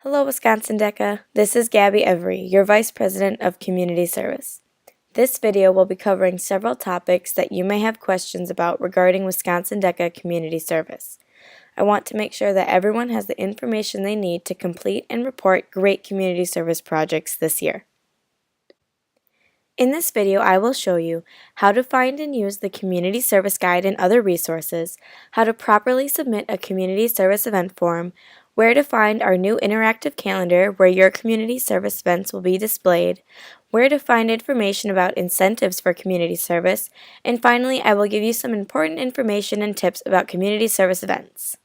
Hello, Wisconsin DECA. This is Gabby Every, your Vice President of Community Service. This video will be covering several topics that you may have questions about regarding Wisconsin DECA Community Service. I want to make sure that everyone has the information they need to complete and report great community service projects this year. In this video, I will show you how to find and use the Community Service Guide and other resources, how to properly submit a community service event form, where to find our new interactive calendar where your community service events will be displayed, where to find information about incentives for community service, and finally, I will give you some important information and tips about community service events.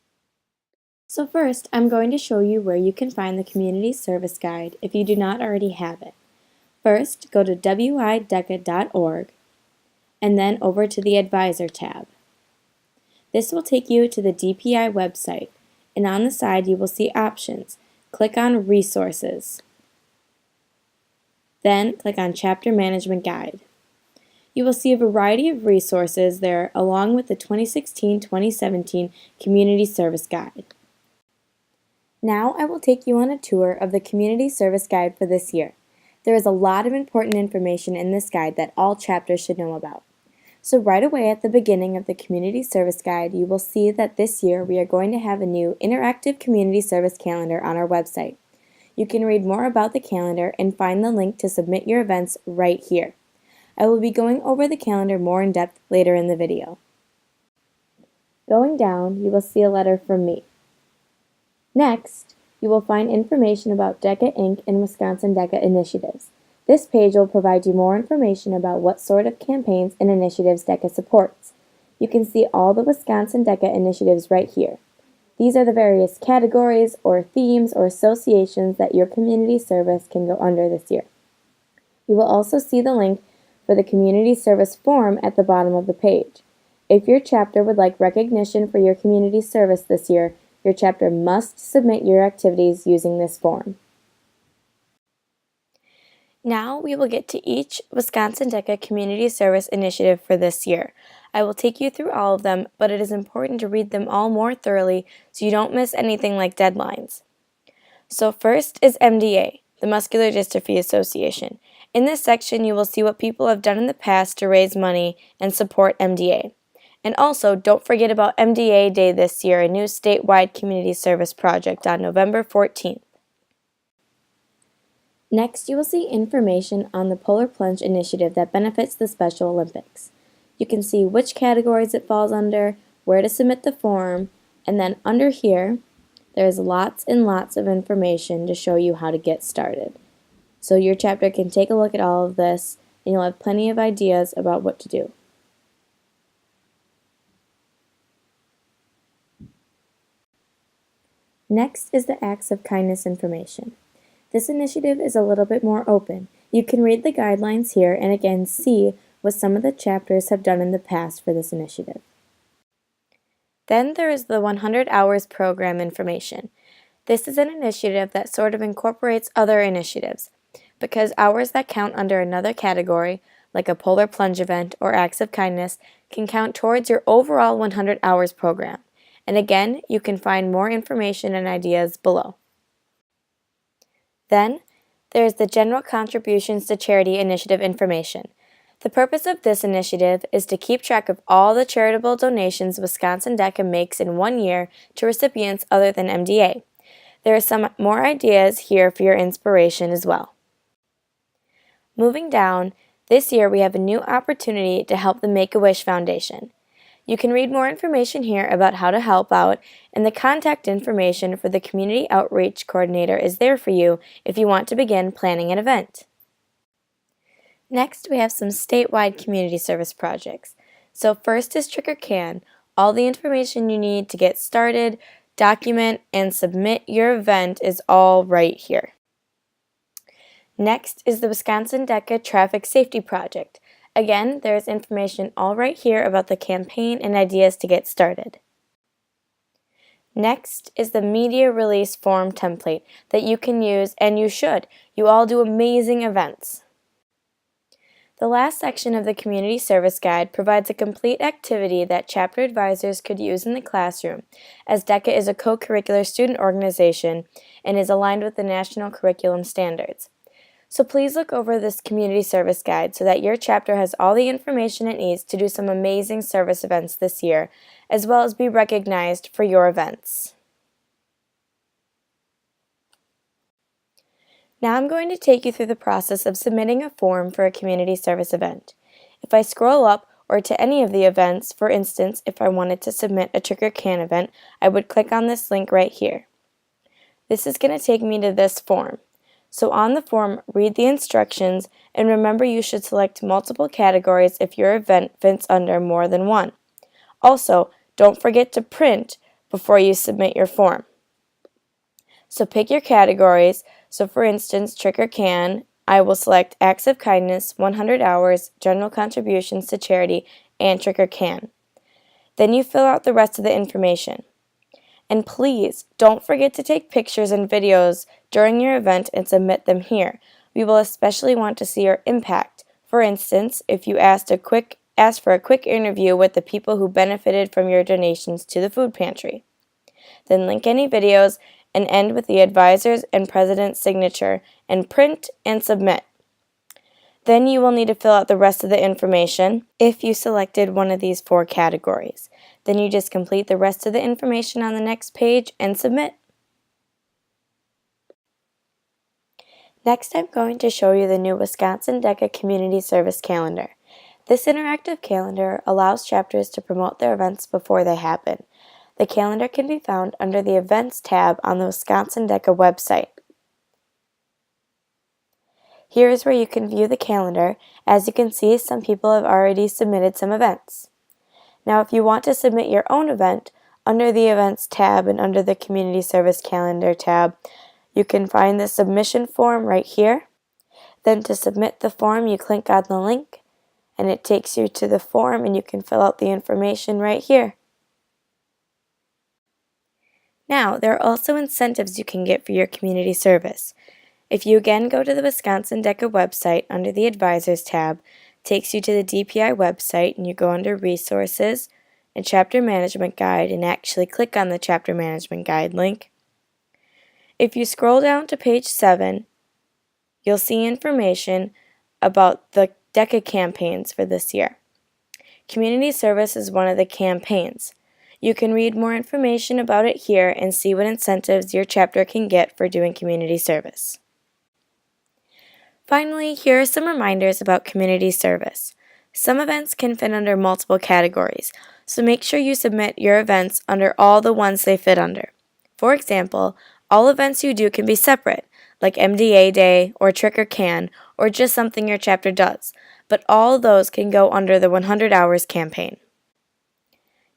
So first, I'm going to show you where you can find the Community Service Guide if you do not already have it. First, go to wideca.org and then over to the Advisor tab. This will take you to the DPI website, and on the side you will see options. Click on Resources. Then click on Chapter Management Guide. You will see a variety of resources there along with the 2016-2017 Community Service Guide. Now I will take you on a tour of the Community Service Guide for this year. There is a lot of important information in this guide that all chapters should know about. So right away at the beginning of the Community Service Guide, you will see that this year we are going to have a new interactive community service calendar on our website. You can read more about the calendar and find the link to submit your events right here. I will be going over the calendar more in depth later in the video. Going down, you will see a letter from me. Next, you will find information about DECA Inc. and Wisconsin DECA initiatives. This page will provide you more information about what sort of campaigns and initiatives DECA supports. You can see all the Wisconsin DECA initiatives right here. These are the various categories or themes or associations that your community service can go under this year. You will also see the link for the community service form at the bottom of the page. If your chapter would like recognition for your community service this year, your chapter must submit your activities using this form. Now we will get to each Wisconsin DECA Community Service initiative for this year. I will take you through all of them, but it is important to read them all more thoroughly so you don't miss anything like deadlines. So first is MDA, the Muscular Dystrophy Association. In this section, you will see what people have done in the past to raise money and support MDA. And also, don't forget about MDA Day this year, a new statewide community service project on November 14th. Next, you will see information on the Polar Plunge initiative that benefits the Special Olympics. You can see which categories it falls under, where to submit the form, and then under here, there's lots and lots of information to show you how to get started. So your chapter can take a look at all of this, and you'll have plenty of ideas about what to do. Next is the Acts of Kindness information. This initiative is a little bit more open. You can read the guidelines here and again see what some of the chapters have done in the past for this initiative. Then there is the 100 Hours Program information. This is an initiative that sort of incorporates other initiatives because hours that count under another category, like a Polar Plunge event or Acts of Kindness, can count towards your overall 100 Hours program. And again, you can find more information and ideas below. Then, there is the General Contributions to Charity Initiative information. The purpose of this initiative is to keep track of all the charitable donations Wisconsin DECA makes in one year to recipients other than MDA. There are some more ideas here for your inspiration as well. Moving down, this year we have a new opportunity to help the Make-A-Wish Foundation. You can read more information here about how to help out, and the contact information for the Community Outreach Coordinator is there for you if you want to begin planning an event. Next, we have some statewide community service projects. So first is Trick or Can, all the information you need to get started, document, and submit your event is all right here. Next is the Wisconsin DECA Traffic Safety Project. Again, there is information all right here about the campaign and ideas to get started. Next is the media release form template that you can use, and you should. You all do amazing events. The last section of the Community Service Guide provides a complete activity that chapter advisors could use in the classroom, as DECA is a co-curricular student organization and is aligned with the national curriculum standards. So please look over this Community Service Guide so that your chapter has all the information it needs to do some amazing service events this year, as well as be recognized for your events. Now I'm going to take you through the process of submitting a form for a community service event. If I scroll up or to any of the events, for instance, if I wanted to submit a trick or can event, I would click on this link right here. This is going to take me to this form. So on the form, read the instructions and remember you should select multiple categories if your event fits under more than one. Also, don't forget to print before you submit your form. So pick your categories. So for instance, trick or can, I will select acts of kindness, 100 hours, general contributions to charity, and trick or can. Then you fill out the rest of the information. And please, don't forget to take pictures and videos during your event and submit them here. We will especially want to see your impact. For instance, if you ask for a quick interview with the people who benefited from your donations to the food pantry. Then link any videos and end with the advisor's and president's signature and print and submit. Then you will need to fill out the rest of the information if you selected one of these 4 categories. Then you just complete the rest of the information on the next page and submit. Next, I'm going to show you the new Wisconsin DECA Community Service Calendar. This interactive calendar allows chapters to promote their events before they happen. The calendar can be found under the Events tab on the Wisconsin DECA website. Here is where you can view the calendar. As you can see, some people have already submitted some events. Now, if you want to submit your own event, under the Events tab and under the Community Service Calendar tab, you can find the submission form right here. Then to submit the form, you click on the link, and it takes you to the form, and you can fill out the information right here. Now, there are also incentives you can get for your community service. If you again go to the Wisconsin DECA website under the Advisors tab, it takes you to the DPI website and you go under Resources and Chapter Management Guide and actually click on the Chapter Management Guide link. If you scroll down to page 7, you'll see information about the DECA campaigns for this year. Community service is one of the campaigns. You can read more information about it here and see what incentives your chapter can get for doing community service. Finally, here are some reminders about community service. Some events can fit under multiple categories, so make sure you submit your events under all the ones they fit under. For example, all events you do can be separate, like MDA Day or Trick or Can, or just something your chapter does, but all those can go under the 100 Hours campaign.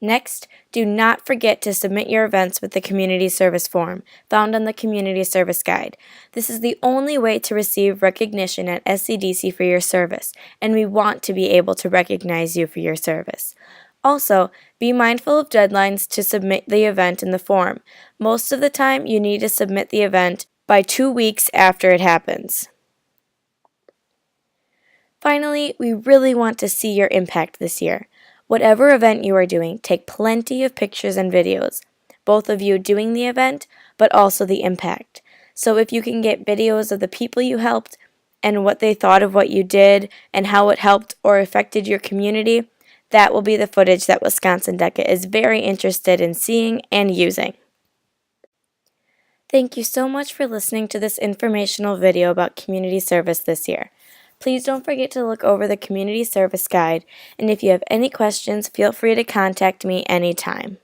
Next, do not forget to submit your events with the Community Service form found on the Community Service Guide. This is the only way to receive recognition at SCDC for your service, and we want to be able to recognize you for your service. Also, be mindful of deadlines to submit the event in the form. Most of the time, you need to submit the event by 2 weeks after it happens. Finally, we really want to see your impact this year. Whatever event you are doing, take plenty of pictures and videos, both of you doing the event, but also the impact. So if you can get videos of the people you helped and what they thought of what you did and how it helped or affected your community, that will be the footage that Wisconsin DECA is very interested in seeing and using. Thank you so much for listening to this informational video about community service this year. Please don't forget to look over the Community Service Guide, and if you have any questions, feel free to contact me anytime.